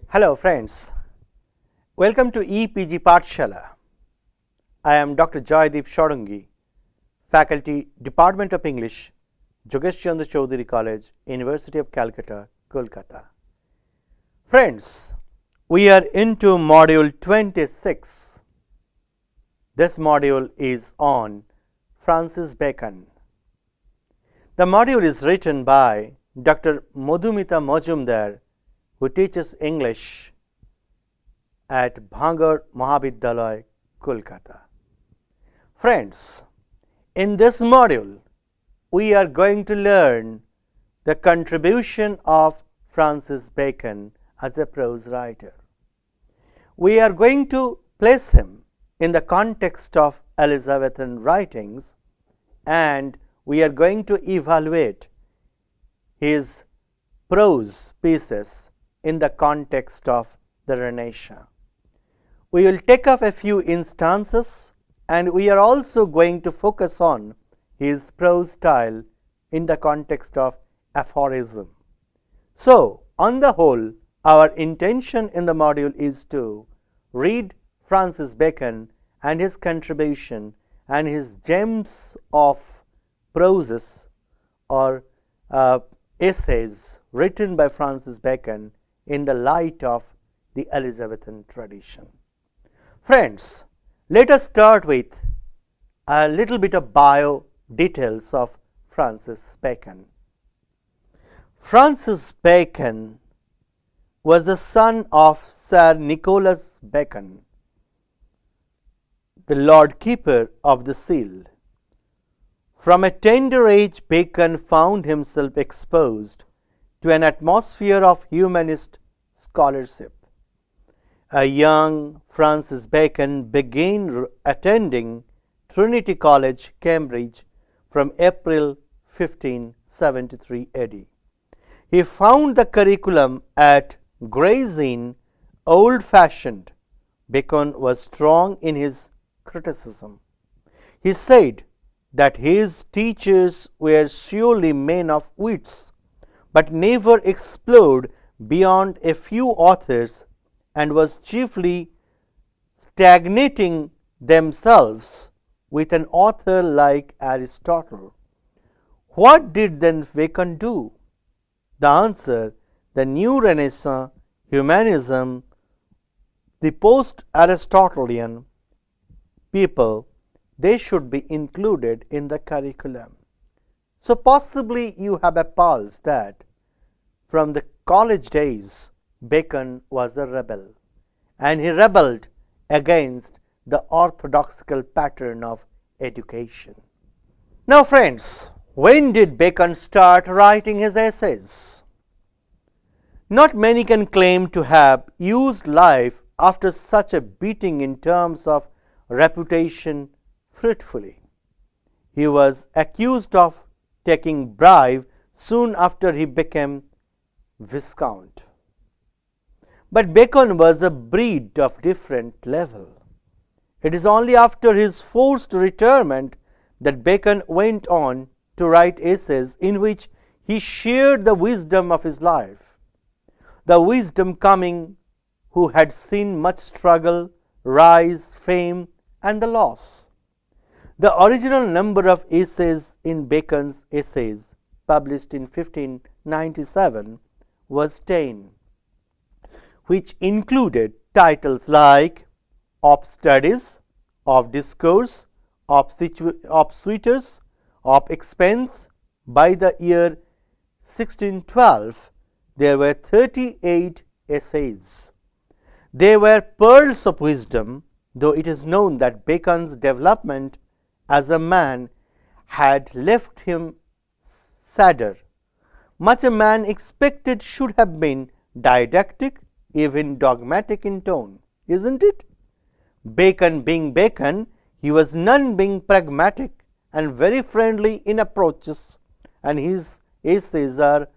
Hello friends, welcome to EPG Pathshala. I am Dr. Joydeep Shodangi, Faculty, Department of English, Jogesh Chandra Chaudhary College, University of Calcutta, Kolkata. Friends, we are into module 26. This module is on Francis Bacon. The module is written by Dr. Madhumita Majumdar, who teaches English at Bhangar Mahavidyalaya, Kolkata. Friends, in this module, we are going to learn the contribution of Francis Bacon as a prose writer. We are going to place him in the context of Elizabethan writings, and we are going to evaluate his prose pieces in the context of the Renaissance. We will take up a few instances, and we are also going to focus on his prose style in the context of aphorism. So, on the whole, our intention in the module is to read Francis Bacon and his contribution and his gems of proses or essays written by Francis Bacon in the light of the Elizabethan tradition. Friends, let us start with a little bit of bio details of Francis Bacon. Francis Bacon was the son of Sir Nicholas Bacon, the Lord Keeper of the Seal. From a tender age, Bacon found himself exposed to an atmosphere of humanist scholarship. A young Francis Bacon began attending Trinity College, Cambridge from April 1573 AD. He found the curriculum at Gray's Inn old-fashioned. Bacon was strong in his criticism. He said that his teachers were surely men of wits, but never explored beyond a few authors, and was chiefly stagnating themselves with an author like Aristotle. What did then Bacon do? The answer: the new Renaissance, humanism, the post-Aristotelian people, they should be included in the curriculum. So possibly you have a pulse that from the college days, Bacon was a rebel, and he rebelled against the orthodoxical pattern of education. Now friends, when did Bacon start writing his essays? Not many can claim to have used life after such a beating in terms of reputation fruitfully. He was accused of taking bribe soon after he became Viscount. But Bacon was a breed of different level. It is only after his forced retirement that Bacon went on to write essays in which he shared the wisdom of his life, the wisdom coming who had seen much struggle, rise, fame, and the loss. The original number of essays in Bacon's essays, published in 1597, was 10, which included titles like Of Studies, of Discourse, of Suitors, of Expense. By the year 1612, there were 38 essays. They were pearls of wisdom, though it is known that Bacon's development as a man had left him sadder. Much a man expected should have been didactic, even dogmatic in tone, isn't it? Bacon being Bacon, he was none being pragmatic and very friendly in approaches, and his essays are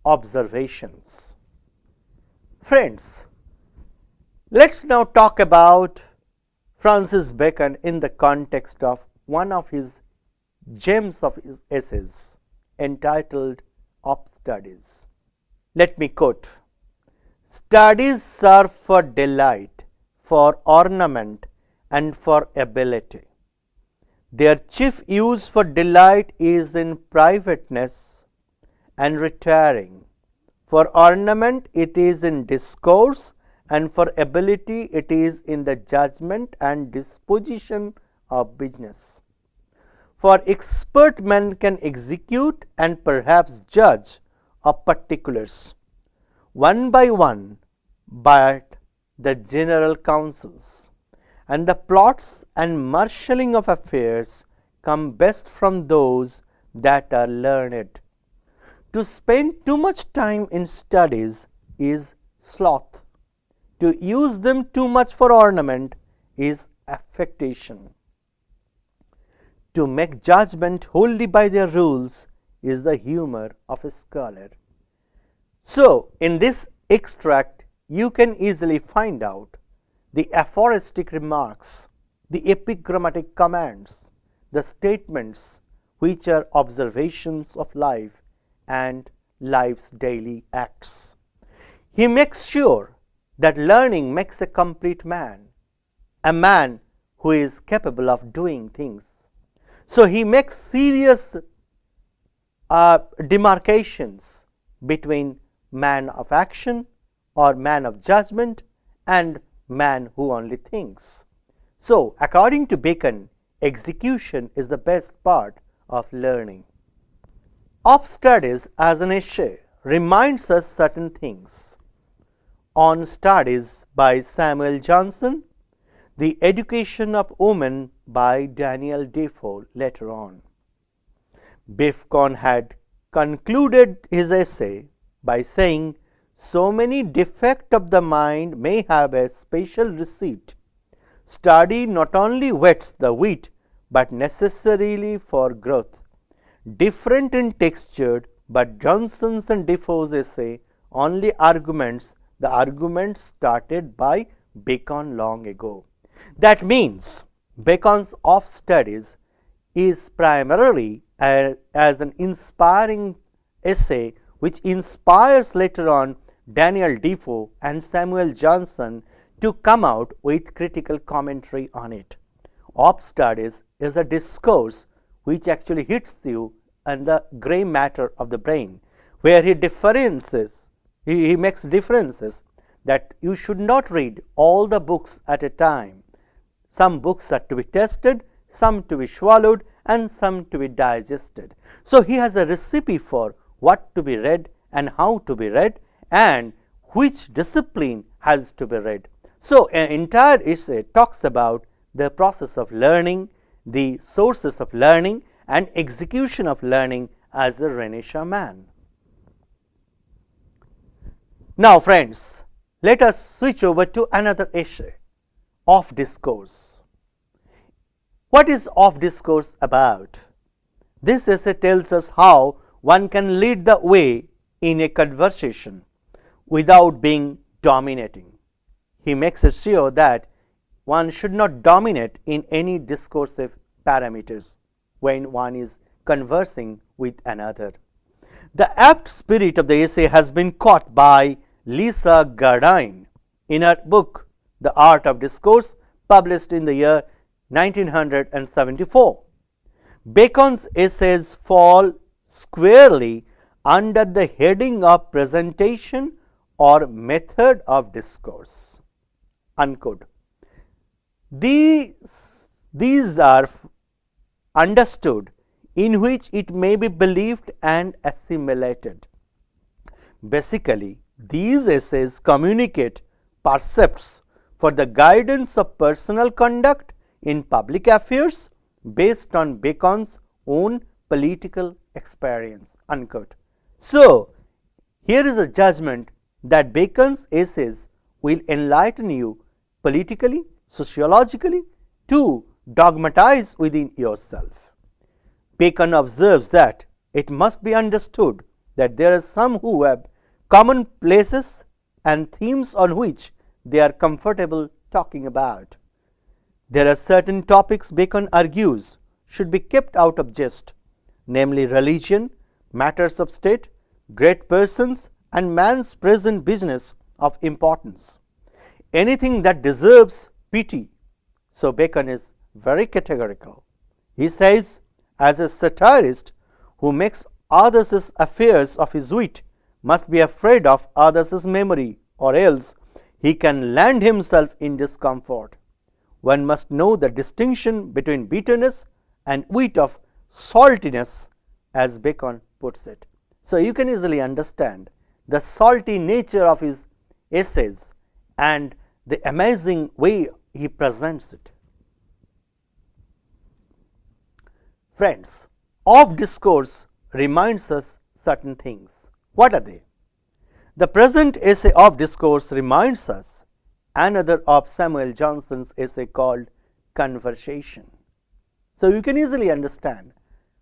observations. Friends, let's now talk about Francis Bacon in the context of one of his gems of his essays entitled Of Studies. Let me quote: Studies serve for delight, for ornament, and for ability. Their chief use for delight is in privateness and retiring. For ornament it is in discourse, and for ability it is in the judgment and disposition of business. For expert men can execute and perhaps judge of particulars, one by one, but the general counsels and the plots and marshalling of affairs come best from those that are learned. To spend too much time in studies is sloth. To use them too much for ornament is affectation. To make judgment wholly by their rules is the humor of a scholar. So, in this extract, you can easily find out the aphoristic remarks, the epigrammatic commands, the statements which are observations of life and life's daily acts. He makes sure that learning makes a complete man, a man who is capable of doing things. So he makes serious demarcations between man of action or man of judgment and man who only thinks. So, according to Bacon, execution is the best part of learning. Of Studies as an essay reminds us certain things. On Studies by Samuel Johnson, The Education of Women by Daniel Defoe later on. Bacon had concluded his essay by saying, so many defects of the mind may have a special receipt. Study not only whets the wit, but necessarily for growth. Different in texture, but Johnson's and Defoe's essay only arguments the arguments started by Bacon long ago. That means Bacon's Of Studies is primarily as an inspiring essay which inspires later on Daniel Defoe and Samuel Johnson to come out with critical commentary on it. Of Studies is a discourse which actually hits you in the grey matter of the brain, where he makes differences that you should not read all the books at a time. Some books are to be tested, some to be swallowed, and some to be digested. So he has a recipe for what to be read and how to be read and which discipline has to be read. So an entire essay talks about the process of learning, the sources of learning, and execution of learning as a Renaissance man. Now friends, let us switch over to another essay, Of Discourse. What is Of Discourse about? This essay tells us how one can lead the way in a conversation without being dominating. He makes it sure that one should not dominate in any discursive parameters when one is conversing with another. The apt spirit of the essay has been caught by Lisa Gardine in her book The Art of Discourse, published in the year 1974. Bacon's essays fall squarely under the heading of presentation or method of discourse. Unquote. These are understood in which it may be believed and assimilated. Basically, these essays communicate percepts for the guidance of personal conduct in public affairs based on Bacon's own political experience. Unquote. So, here is a judgment that Bacon's essays will enlighten you politically, sociologically, to dogmatize within yourself. Bacon observes that it must be understood that there are some who have common places and themes on which they are comfortable talking about. There are certain topics Bacon argues should be kept out of jest, namely religion, matters of state, great persons, and man's present business of importance, anything that deserves pity. So Bacon is very categorical. He says, as a satirist who makes others' affairs of his wit must be afraid of others' memory, or else he can land himself in discomfort. One must know the distinction between bitterness and wit of saltiness, as Bacon puts it. So you can easily understand the salty nature of his essays and the amazing way he presents it. Friends, of discourse reminds us certain things. What are they? The present essay of discourse reminds us another of Samuel Johnson's essay called Conversation. So you can easily understand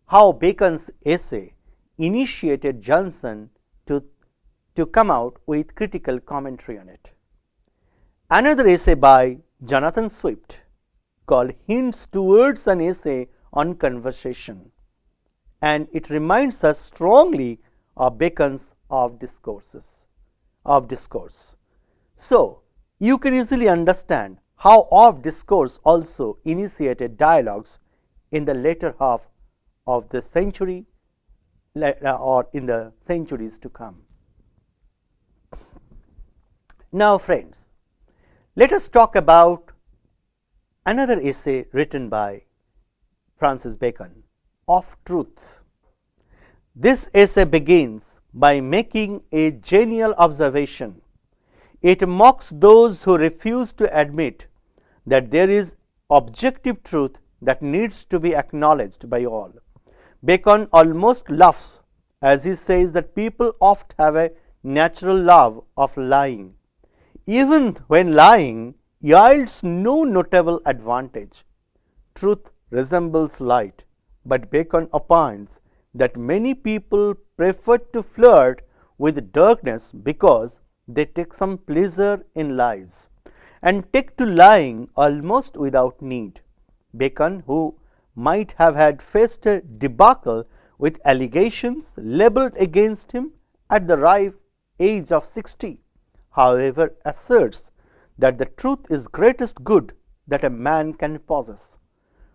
how Bacon's essay initiated Johnson to come out with critical commentary on it. Another essay by Jonathan Swift called Hints Towards an Essay on Conversation, and it reminds us strongly of Bacon's of discourse. So you can easily understand how of discourse also initiated dialogues in the later half of the century or in the centuries to come. Now friends, let us talk about another essay written by Francis Bacon, Of Truth. This essay begins by making a genial observation. It mocks those who refuse to admit that there is objective truth that needs to be acknowledged by all. Bacon almost laughs as he says that people oft have a natural love of lying, even when lying yields no notable advantage. Truth resembles light, but Bacon opines that many people prefer to flirt with darkness because they take some pleasure in lies and take to lying almost without need. Bacon, who might have had faced a debacle with allegations labelled against him at the ripe age of 60, however, asserts that the truth is greatest good that a man can possess.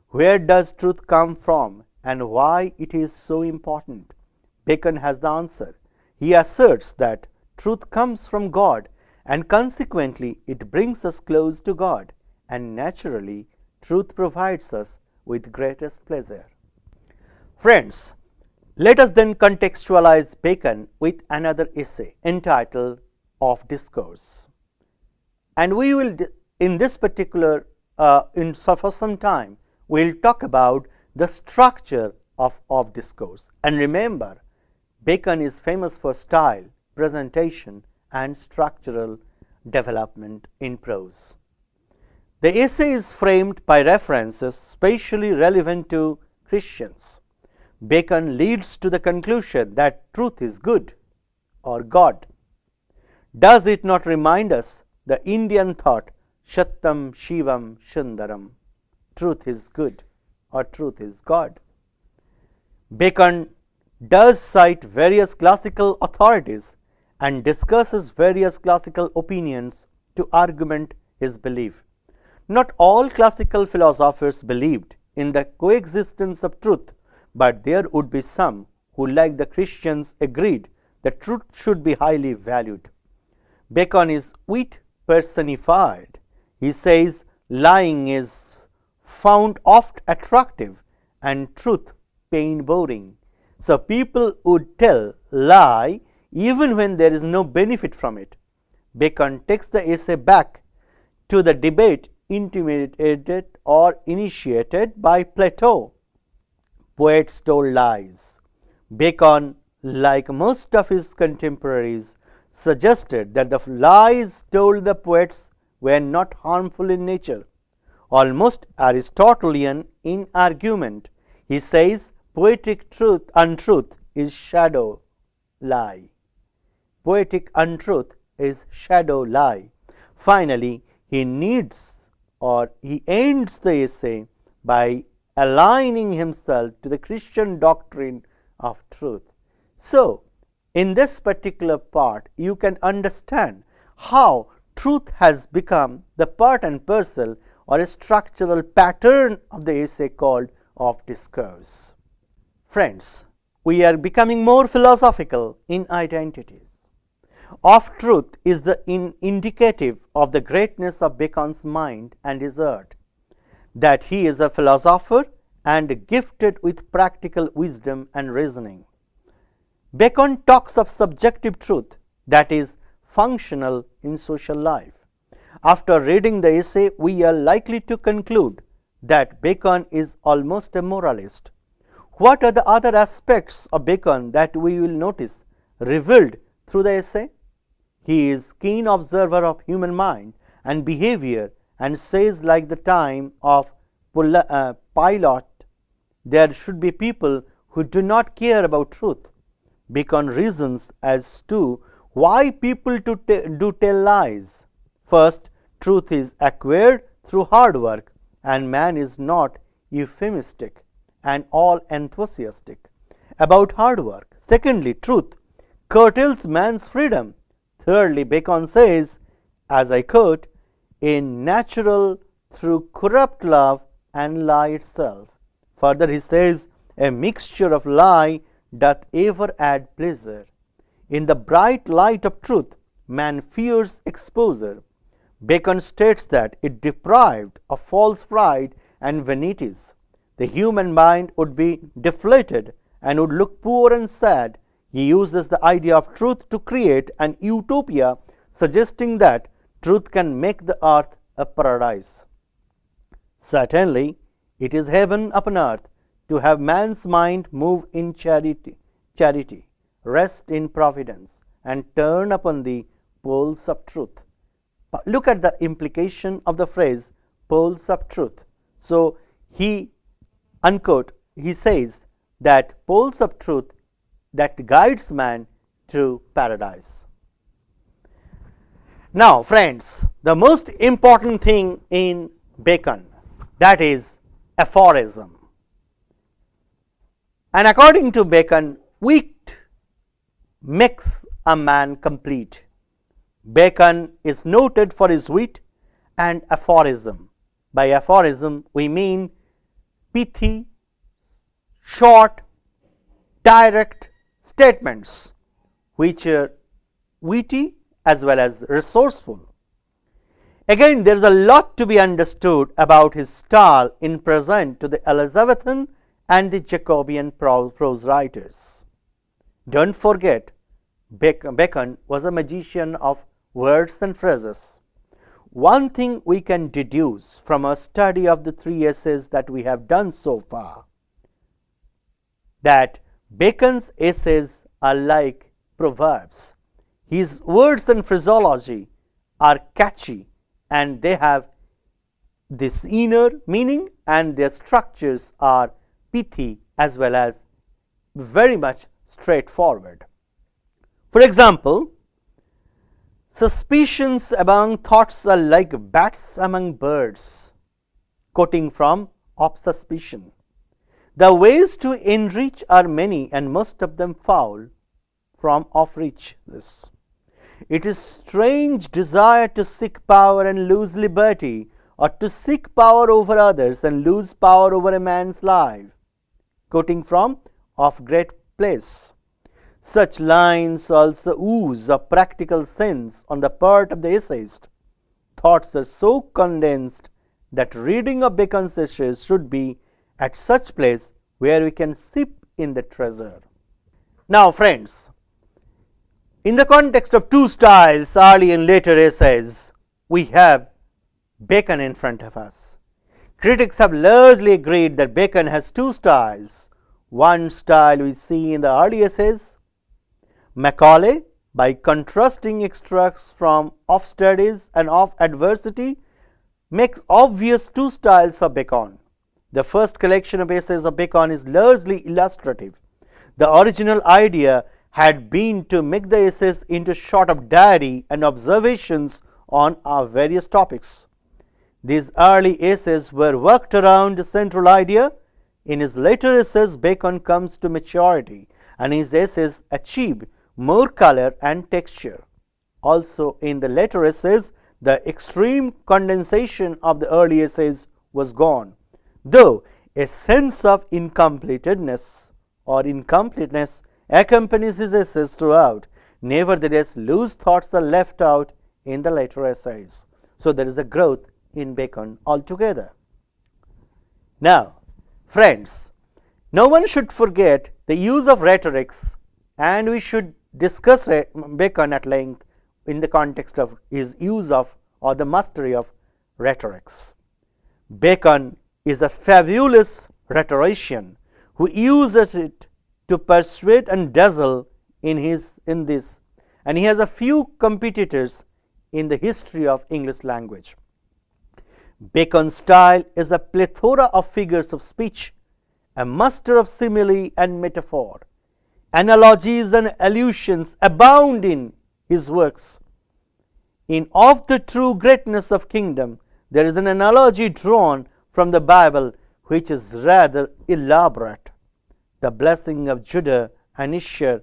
Where does truth come from and why it is so important? Bacon has the answer. He asserts that truth comes from God, and consequently it brings us close to God, and naturally truth provides us with greatest pleasure. Friends, let us then contextualize Bacon with another essay entitled Of Discourse. And we will, in this particular, for some time, we'll talk about the structure of discourse. And remember, Bacon is famous for style, presentation, and structural development in prose. The essay is framed by references specially relevant to Christians. Bacon leads to the conclusion that truth is good or God. Does it not remind us the Indian thought, Satyam Shivam Sundaram, truth is good or truth is God? Bacon does cite various classical authorities and discusses various classical opinions to argument his belief. Not all classical philosophers believed in the coexistence of truth, but there would be some who, like the Christians, agreed that truth should be highly valued. Bacon is wit personified. He says lying is found oft attractive and truth pain boring. So people would tell lie even when there is no benefit from it. Bacon takes the essay back to the debate intimidated or initiated by Plato. Poets told lies. Bacon, like most of his contemporaries, suggested that the lies told the poets were not harmful in nature. Almost Aristotelian in argument, he says poetic untruth is shadow lie. Poetic untruth is shadow lie. Finally, he ends the essay by aligning himself to the Christian doctrine of truth. So, in this particular part, you can understand how truth has become the part and parcel or a structural pattern of the essay called of discourse. Friends, we are becoming more philosophical in identities. Of truth is the indicative of the greatness of Bacon's mind and his art, that he is a philosopher and gifted with practical wisdom and reasoning. Bacon talks of subjective truth that is functional in social life. After reading the essay, we are likely to conclude that Bacon is almost a moralist. What are the other aspects of Bacon that we will notice revealed through the essay? He is keen observer of human mind and behavior and says, like the time of Pilate, there should be people who do not care about truth. Bacon reasons as to why people do tell lies. First, truth is acquired through hard work, and man is not euphemistic and all enthusiastic about hard work. Secondly, truth curtails man's freedom. Thirdly, Bacon says, as I quote, a natural through corrupt love and lie itself. Further, he says, a mixture of lie doth ever add pleasure. In the bright light of truth, man fears exposure. Bacon states that it deprived of false pride and vanities, the human mind would be deflated and would look poor and sad. He uses the idea of truth to create an utopia, suggesting that truth can make the earth a paradise. Certainly, it is heaven upon earth to have man's mind move in charity, rest in providence, and turn upon the poles of truth. Look at the implication of the phrase poles of truth. So he unquote, he says that poles of truth that guides man to paradise. Now, friends, the most important thing in Bacon, that is aphorism. And according to Bacon, wit makes a man complete. Bacon is noted for his wit and aphorism. By aphorism, we mean pithy, short, direct statements which are witty as well as resourceful. Again, there is a lot to be understood about his style in present to the Elizabethan and the Jacobean prose writers. Don't forget, Bacon was a magician of words and phrases. One thing we can deduce from our study of the three essays that we have done so far, that Bacon's essays are like proverbs. His words and phraseology are catchy and they have this inner meaning, and their structures are pithy as well as very much straightforward. For example, suspicions among thoughts are like bats among birds, quoting from Of Suspicion. The ways to enrich are many, and most of them foul, from Of Richness. It is strange desire to seek power and lose liberty, or to seek power over others and lose power over a man's life, quoting from Of Great Place. Such lines also ooze of practical sense on the part of the essayist. Thoughts are so condensed that reading of Bacon's essays should be at such place where we can sip in the treasure. Now, friends, in the context of two styles, early and later essays, we have Bacon in front of us. Critics have largely agreed that Bacon has two styles. One style we see in the early essays. Macaulay, by contrasting extracts from Of Studies and Of Adversity, makes obvious two styles of Bacon. The first collection of essays of Bacon is largely illustrative. The original idea had been to make the essays into sort of diary and observations on various topics. These early essays were worked around a central idea. In his later essays, Bacon comes to maturity, and his essays achieve more color and texture. Also in the later essays, the extreme condensation of the early essays was gone, though a sense of incompleteness accompanies his essays throughout. Nevertheless, loose thoughts are left out in the later essays. So there is a growth in Bacon altogether. Now, friends, no one should forget the use of rhetorics, and we should discuss Bacon at length in the context of his use of or the mastery of rhetorics. Bacon is a fabulous rhetorician who uses it to persuade and dazzle in this, and he has a few competitors in the history of English language. Bacon's style is a plethora of figures of speech, a muster of simile and metaphor. Analogies and allusions abound in his works. In Of the True Greatness of Kingdom, there is an analogy drawn from the Bible which is rather elaborate. The blessing of Judah and Isher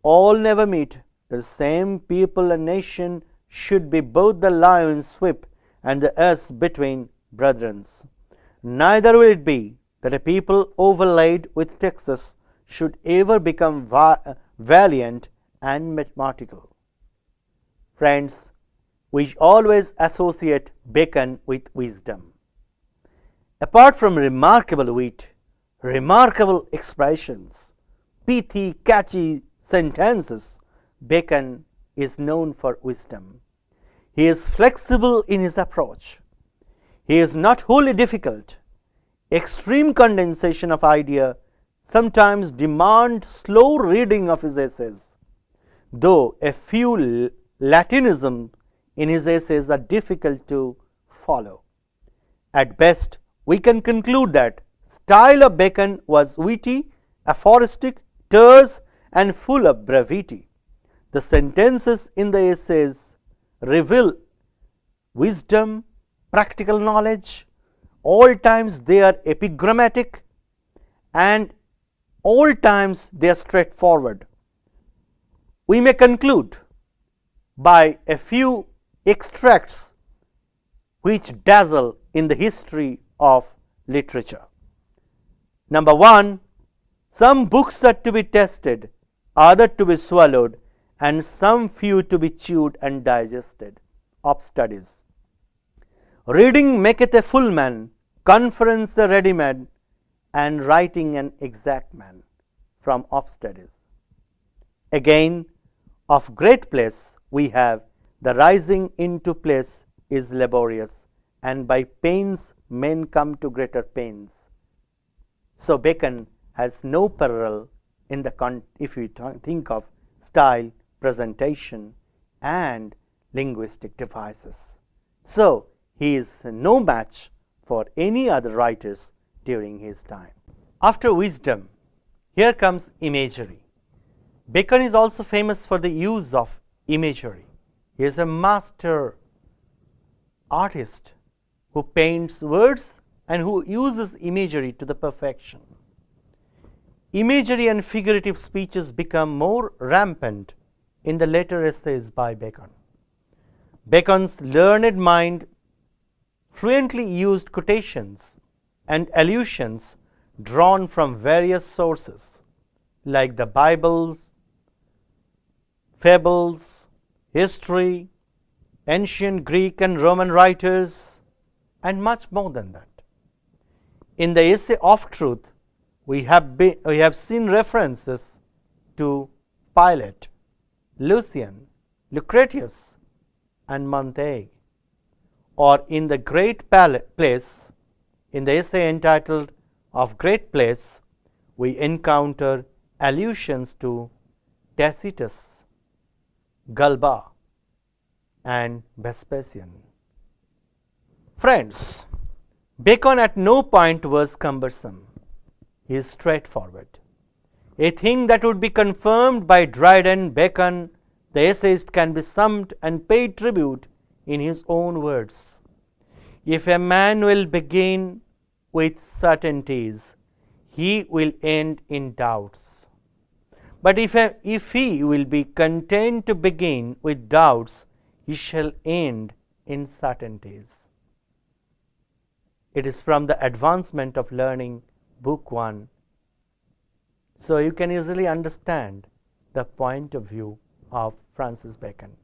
all never meet. The same people and nation should be both the lion's whip and the ass between brethren. Neither will it be that a people overlaid with Texas should ever become valiant and mathematical. Friends, we always associate Bacon with wisdom. Apart from remarkable wit, remarkable expressions, pithy, catchy sentences, Bacon is known for wisdom. He is flexible in his approach. He is not wholly difficult. Extreme condensation of idea sometimes demand slow reading of his essays, though a few Latinisms in his essays are difficult to follow. At best, we can conclude that style of Bacon was witty, aphoristic, terse, and full of brevity. The sentences in the essays reveal wisdom, practical knowledge. All times they are epigrammatic, and all times they are straightforward. We may conclude by a few extracts which dazzle in the history of literature. Number 1, some books are to be tasted, other to be swallowed, and some few to be chewed and digested. Of studies. Reading maketh a full man, conference a ready man, and writing an exact man. From Of Studies. Again, of great place we have, the rising into place is laborious, and by pains men come to greater pains. So Bacon has no parallel in the if we think of style, presentation, and linguistic devices. So he is no match for any other writers during his time. After wisdom, here comes imagery. Bacon is also famous for the use of imagery. He is a master artist who paints words and who uses imagery to the perfection. Imagery and figurative speeches become more rampant in the later essays by Bacon. Bacon's learned mind fluently used quotations and allusions drawn from various sources like the Bibles, fables, history, ancient Greek and Roman writers, and much more than that. In the essay Of Truth, we have seen references to Pilate, Lucian, Lucretius, and Montaigne. Or in the Great Place, in the essay entitled Of Great Place, we encounter allusions to Tacitus, Galba, and Vespasian. Friends, Bacon at no point was cumbersome. He is straightforward. A thing that would be confirmed by Dryden, Bacon, the essayist, can be summed and paid tribute in his own words. If a man will begin with certainties, he will end in doubts. But if he will be content to begin with doubts, he shall end in certainties. It is from the Advancement of Learning, Book 1. So you can easily understand the point of view of Francis Bacon.